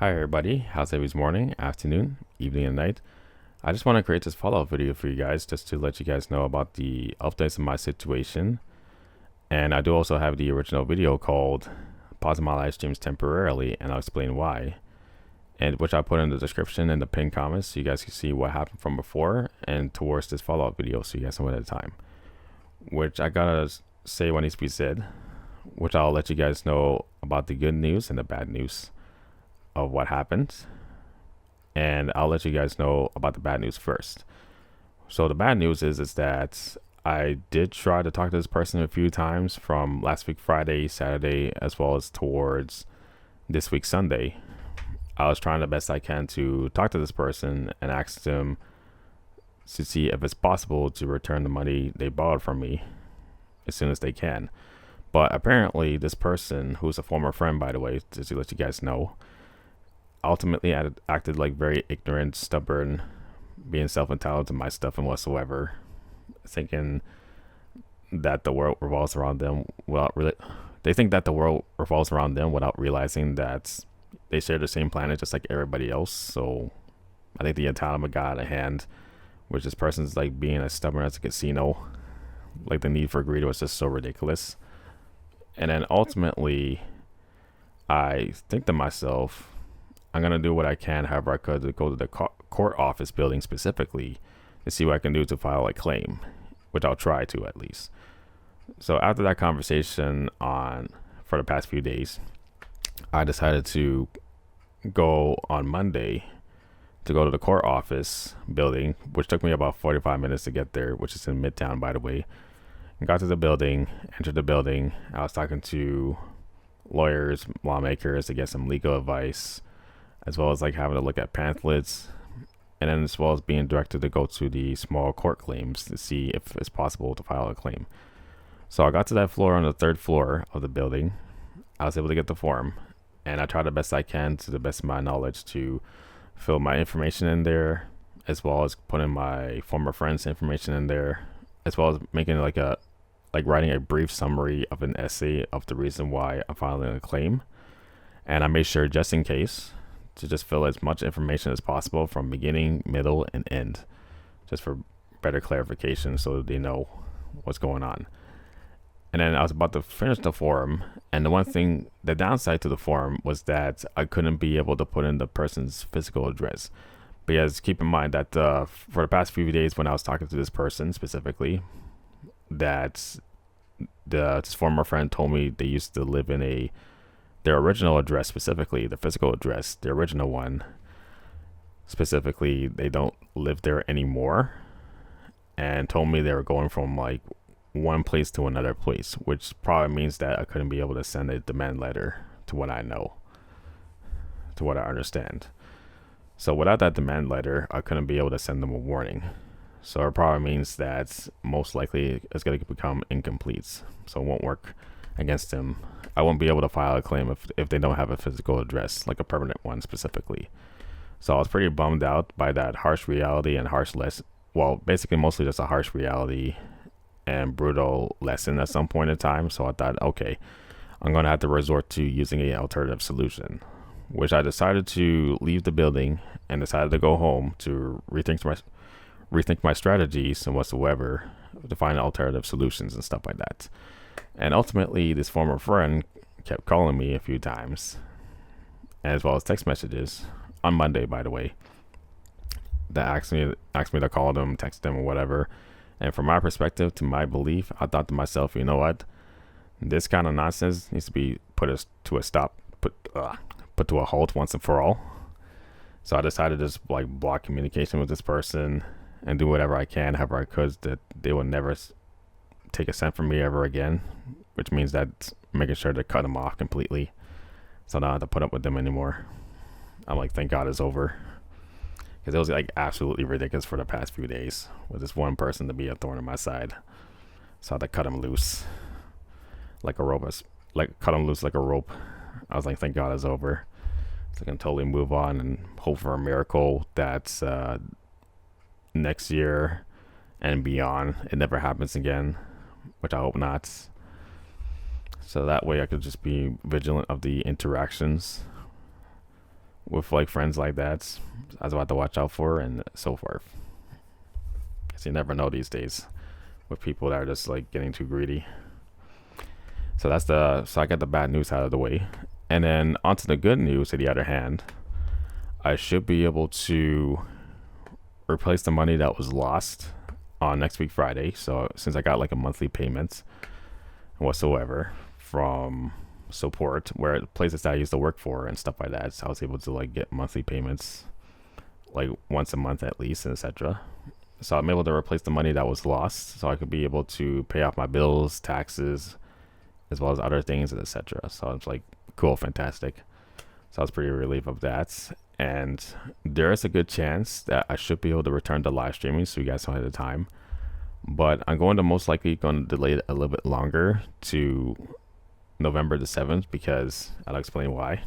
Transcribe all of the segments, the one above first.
Hi everybody, how's everybody's morning, afternoon, evening, and night? I just want to create this follow-up video for you guys just to let you guys know about the updates in my situation. And I do also have the original video called Pausing My Live Streams Temporarily, and I'll explain why. And which I'll put in the description and the pinned comments so you guys can see what happened from before and towards this follow-up video so you guys know at a time. Which I gotta say what needs to be said, which I'll let you guys know about the good news and the bad news of what happened, and I'll let you guys know about the bad news first. So the bad news is that I did try to talk to this person a few times from last week Friday, Saturday, as well as towards this week Sunday. I was trying the best I can to talk to this person and ask them to see if it's possible to return the money they borrowed from me as soon as they can. But apparently this person, who's a former friend by the way, just to let you guys know, ultimately acted like very ignorant, stubborn, being self-entitled to my stuff and whatsoever, thinking that the world revolves around them they think that the world revolves around them without realizing that they share the same planet just like everybody else. So I think the entitlement got out of hand, which this person's like being as stubborn as a casino. Like the need for greed was just so ridiculous. And then ultimately I think to myself, I'm going to do what I can, however I could, to go to the court office building specifically to see what I can do to file a claim, which I'll try to at least. So after that conversation for the past few days, I decided to go on Monday to go to the court office building, which took me about 45 minutes to get there, which is in Midtown, by the way. And got to the building, entered the building. I was talking to lawyers, lawmakers to get some legal advice, as well as like having to look at pamphlets, and then as well as being directed to go to the small court claims to see if it's possible to file a claim. So I got to that floor on the third floor of the building. I was able to get the form, and I tried the best I can to the best of my knowledge to fill my information in there, as well as putting my former friend's information in there, as well as making writing a brief summary of an essay of the reason why I'm filing a claim. And I made sure, just in case, to just fill as much information as possible from beginning, middle, and end, just for better clarification so that they know what's going on. And then I was about to finish the form, and the downside to the form was that I couldn't be able to put in the person's physical address. Because keep in mind that for the past few days when I was talking to this person specifically, that this former friend told me they used to live in their original address, specifically the physical address, the original one specifically, they don't live there anymore, and told me they were going from like one place to another place, which probably means that I couldn't be able to send a demand letter, to what I know, to what I understand. So without that demand letter, I couldn't be able to send them a warning. So it probably means that most likely it's going to become incomplete, so it won't work against them. I won't be able to file a claim if they don't have a physical address, like a permanent one specifically. So I was pretty bummed out by that harsh reality and basically mostly just a harsh reality and brutal lesson at some point in time. So I thought, okay, I'm going to have to resort to using an alternative solution, which I decided to leave the building and decided to go home to rethink my strategies and whatsoever to find alternative solutions and stuff like that. And ultimately, this former friend kept calling me a few times, as well as text messages on Monday, by the way, that asked me to call them, text them, or whatever. And from my perspective, to my belief, I thought to myself, you know what? This kind of nonsense needs to be put to a halt once and for all. So I decided to just like block communication with this person and do whatever I can, however I could, that they would never take a cent from me ever again, which means that making sure to cut them off completely, so I don't have to put up with them anymore. I'm like, thank God it's over, because it was like absolutely ridiculous for the past few days with this one person to be a thorn in my side. So I had to cut him loose like a rope. I was like, thank God it's over, so I can totally move on and hope for a miracle that next year and beyond it never happens again, which I hope not. So that way I could just be vigilant of the interactions with like friends like that, I was about to watch out for, and so forth. Because you never know these days with people that are just like getting too greedy. So I got the bad news out of the way. And then onto the good news, to the other hand, I should be able to replace the money that was lost on next week Friday. So since I got like a monthly payment whatsoever from support, where places that I used to work for and stuff like that, so I was able to like get monthly payments like once a month at least, and etc. So I'm able to replace the money that was lost, so I could be able to pay off my bills, taxes, as well as other things, and etc. So it's like cool, fantastic. So I was pretty relieved of that. And there is a good chance that I should be able to return to live streaming, so you guys know ahead of time. But I'm going to most likely going to delay it a little bit longer to November the 7th, because I'll explain why.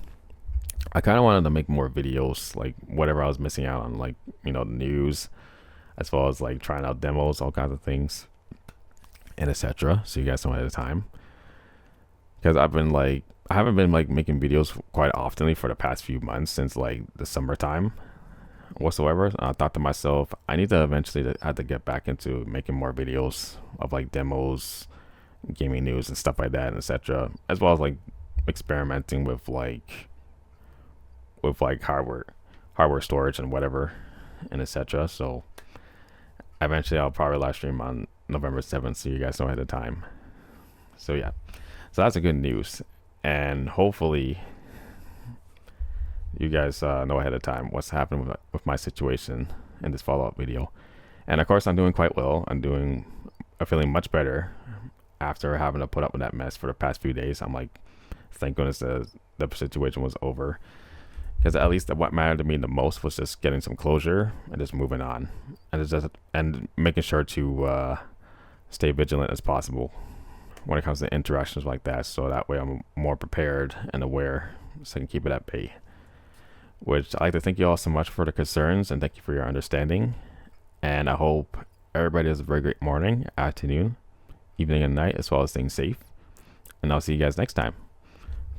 I kind of wanted to make more videos, like whatever I was missing out on, like, you know, the news, as well as like trying out demos, all kinds of things, and etc. So you guys know ahead of time. Because I haven't been like making videos quite oftenly for the past few months, since like the summertime whatsoever. I thought to myself, I need to eventually have to get back into making more videos of like demos, gaming news and stuff like that, and etc. As well as like experimenting with hardware storage and whatever, and etc. So eventually I'll probably live stream on November 7th, so you guys know ahead of time. So yeah, so that's a good news, and hopefully you guys know ahead of time what's happening with my situation in this follow-up video. And of course, I'm doing quite well. I'm feeling much better after having to put up with that mess for the past few days. I'm like, thank goodness the situation was over, because at least what mattered to me the most was just getting some closure and just moving on, and making sure to stay vigilant as possible when it comes to interactions like that, so that way I'm more prepared and aware, so I can keep it at bay. Which I'd like to thank you all so much for the concerns, and thank you for your understanding. And I hope everybody has a very great morning, afternoon, evening, and night, as well as staying safe. And I'll see you guys next time.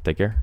Take care.